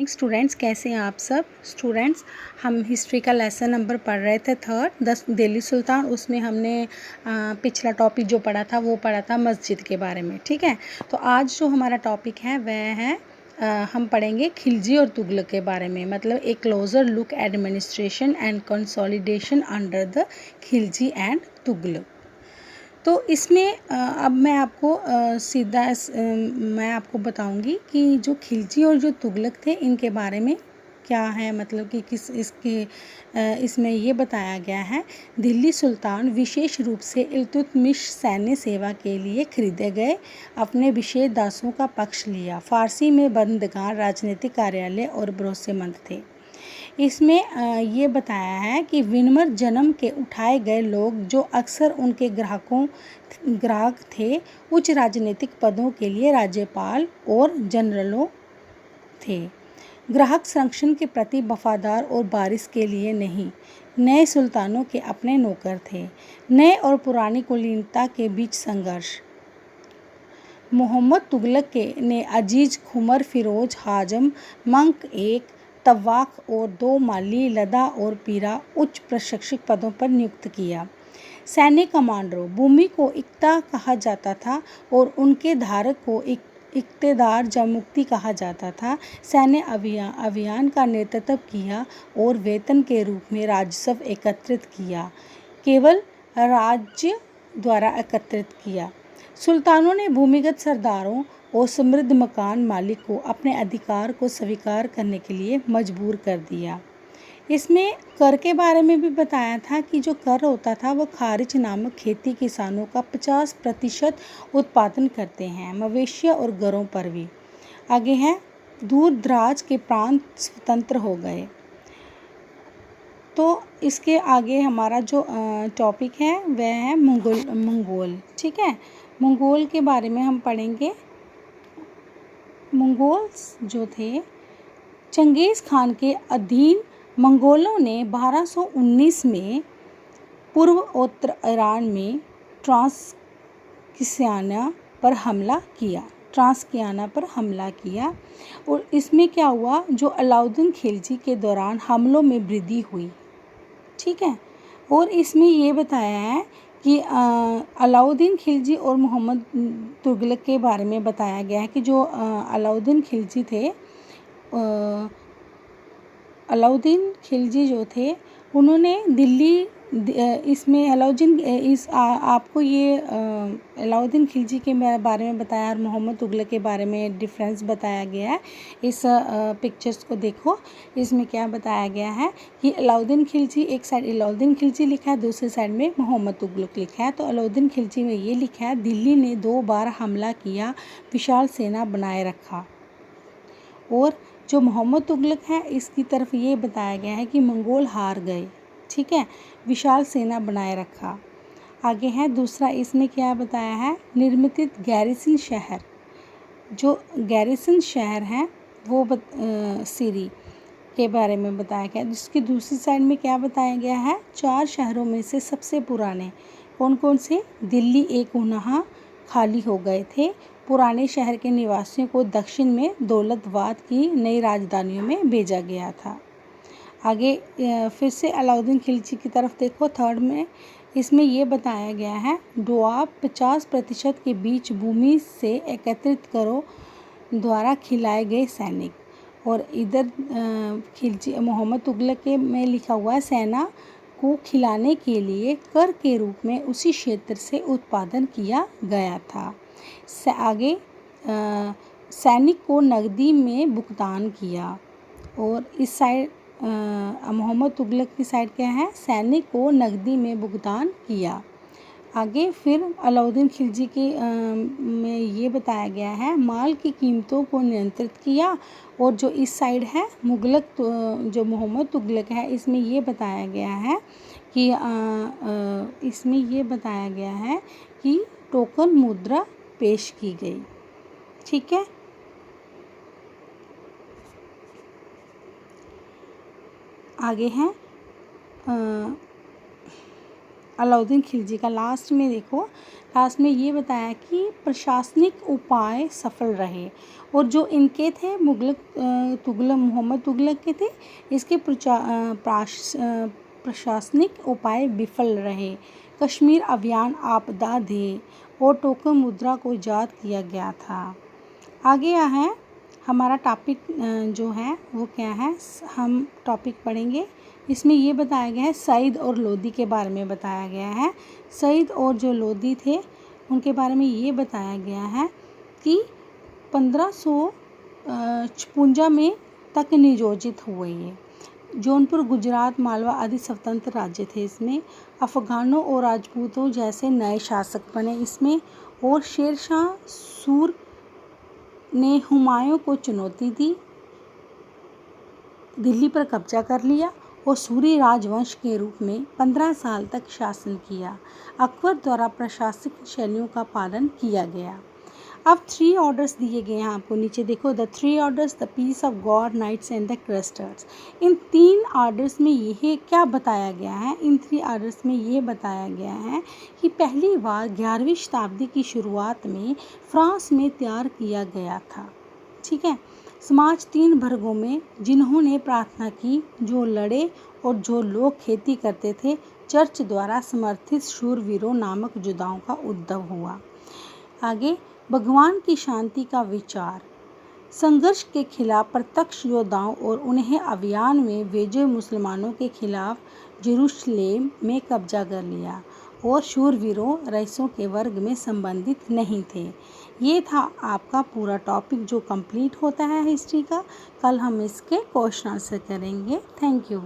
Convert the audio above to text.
Students, कैसे हैं आप सब स्टूडेंट्स। हम हिस्ट्री का लेसन नंबर पढ़ रहे थे थर्ड दिल्ली सुल्तान। उसमें हमने पिछला टॉपिक जो पढ़ा था वो पढ़ा था मस्जिद के बारे में। ठीक है, तो आज जो हमारा टॉपिक है वह है हम पढ़ेंगे खिलजी और तुगलक के बारे में, मतलब A closure look administration and consolidation under the Khilji and Tughlaq. तो इसमें अब मैं आपको मैं आपको बताऊंगी कि जो खिलजी और जो तुगलक थे इनके बारे में क्या है, मतलब कि किस इसमें ये बताया गया है। दिल्ली सुल्तान विशेष रूप से इल्तुतमिश सैन्य सेवा के लिए खरीदे गए अपने विशेष दासों का पक्ष लिया। फारसी में बंदगार राजनीतिक कार्यालय और भरोसेमंद थे। इसमें ये बताया है कि विनम्र जन्म के उठाए गए लोग जो अक्सर उनके ग्राहक थे, उच्च राजनीतिक पदों के लिए राज्यपाल और जनरलों थे। ग्राहक संरक्षण के प्रति वफादार और बारिश के लिए नहीं, नए सुल्तानों के अपने नौकर थे। नए और पुरानी कुलीनता के बीच संघर्ष। मोहम्मद तुगलक ने अजीज, खुमर, फिरोज, हाजम, मंक एक, तवाक और 2 माली, लदा और पीरा उच्च प्रशिक्षक पदों पर नियुक्त किया। सैन्य कमांडरों, भूमि को इक्ता कहा जाता था और उनके धारक को इक्तेदार जमुक्ति कहा जाता था। सैन्य अभियान का नेतृत्व किया और वेतन के रूप में राजस्व एकत्रित किया, केवल राज्य द्वारा एकत्रित किया। सुल्तानों ने भूमिगत सरदारों और समृद्ध मकान मालिक को अपने अधिकार को स्वीकार करने के लिए मजबूर कर दिया। इसमें कर के बारे में भी बताया था कि जो कर होता था वो खारिज नामक खेती किसानों का 50% उत्पादन करते हैं, मवेशियों और गरों पर भी। आगे है, दूर दराज के प्रांत स्वतंत्र हो गए। तो इसके आगे हमारा जो टॉपिक है वह है मंगोल। ठीक है, मंगोल के बारे में हम पढ़ेंगे। मंगोल्स जो थे, चंगेज़ खान के अधीन मंगोलों ने 1219 में पूर्वोत्तर ईरान में ट्रांसकियाना पर हमला किया। और इसमें क्या हुआ, जो अलाउद्दीन खिलजी के दौरान हमलों में वृद्धि हुई। ठीक है, और इसमें ये बताया है कि अलाउद्दीन खिलजी और मोहम्मद तुगलक के बारे में बताया गया है कि जो अलाउद्दीन खिलजी जो थे उन्होंने दिल्ली इसमें आपको ये अलाउद्दीन खिलजी के बारे में बताया और मोहम्मद तुगलक के बारे में डिफरेंस बताया गया है। इस पिक्चर्स को देखो, इसमें क्या बताया गया है कि अलाउद्दीन खिलजी, एक साइड अलाउद्दीन खिलजी लिखा है, दूसरी साइड में मोहम्मद तुगलक लिखा है। तो अलाउद्दीन खिलजी में ये लिखा है, दिल्ली ने 2 बार हमला किया, विशाल सेना बनाए रखा। और जो मोहम्मद तुगलक है इसकी तरफ ये बताया गया है कि मंगोल हार गए। ठीक है, विशाल सेना बनाए रखा। आगे है दूसरा, इसमें क्या बताया है, निर्मित गैरिसन शहर। जो गैरिसन शहर है वो सीरी के बारे में बताया गया। जिसकी दूसरी साइड में क्या बताया गया है, 4 शहरों में से सबसे पुराने कौन कौन से, दिल्ली एक उन्हा खाली हो गए थे। पुराने शहर के निवासियों को दक्षिण में दौलताबाद की नई राजधानियों में भेजा गया था। आगे फिर से अलाउद्दीन खिलजी की तरफ देखो, थर्ड में इसमें ये बताया गया है, डोआब 50% के बीच भूमि से एकत्रित करो द्वारा खिलाए गए सैनिक। और इधर खिलजी मोहम्मद तुगलक के में लिखा हुआ है, सेना को खिलाने के लिए कर के रूप में उसी क्षेत्र से उत्पादन किया गया था। आगे सैनिक को नकदी में भुगतान किया। और इस साइड मोहम्मद तुगलक की साइड क्या है, सैनिक को नकदी में भुगतान किया। आगे फिर अलाउद्दीन खिलजी के में ये बताया गया है, माल की कीमतों को नियंत्रित किया। और जो इस साइड है जो मोहम्मद तुगलक है, इसमें ये बताया गया है कि टोकन मुद्रा पेश की गई। ठीक है, आगे है अलाउद्दीन खिलजी का। लास्ट में देखो, लास्ट में ये बताया कि प्रशासनिक उपाय सफल रहे, और जो इनके थे मोहम्मद तुगलक के थे, इसके प्रशासनिक उपाय विफल रहे। कश्मीर अभियान आपदा थे और टोकन मुद्रा को ईजाद किया गया था। आगे है हमारा टॉपिक जो है वो क्या है, हम टॉपिक पढ़ेंगे। इसमें ये बताया गया है सईद और लोदी के बारे में बताया गया है। सईद और जो लोदी थे उनके बारे में ये बताया गया है कि 1556 में तक नियोजित हुए। ये जौनपुर, गुजरात, मालवा आदि स्वतंत्र राज्य थे इसमें। अफगानों और राजपूतों जैसे नए शासक बने इसमें, और शेरशाह सूर ने हुमायूं को चुनौती दी, दिल्ली पर कब्जा कर लिया और सूरी राजवंश के रूप में 15 साल तक शासन किया। अकबर द्वारा प्रशासनिक शैलियों का पालन किया गया। अब 3 ऑर्डर्स दिए गए हैं आपको, नीचे देखो, the 3 orders, the peace of God, knights and the clusters. इन 3 ऑर्डर्स में यह क्या बताया गया है, इन 3 ऑर्डर्स में ये बताया गया है कि पहली बार 11वीं शताब्दी की शुरुआत में फ्रांस में तैयार किया गया था। ठीक है। समाज 3 वर्गों में जिन्होंने प्रार्थना की, जो लड़े और जो लोग खेती करते थे। चर्च द्वारा समर्थित शूरवीरों नामक योद्धाओं का उद्भव हुआ। आगे भगवान की शांति का विचार, संघर्ष के खिलाफ प्रत्यक्ष योद्धाओं और उन्हें अभियान में भेजे मुसलमानों के खिलाफ जेरूशलेम में कब्जा कर लिया, और शूरवीरों रईसों के वर्ग में संबंधित नहीं थे। ये था आपका पूरा टॉपिक जो कंप्लीट होता है हिस्ट्री का। कल हम इसके क्वेश्चन आंसर करेंगे। Thank you.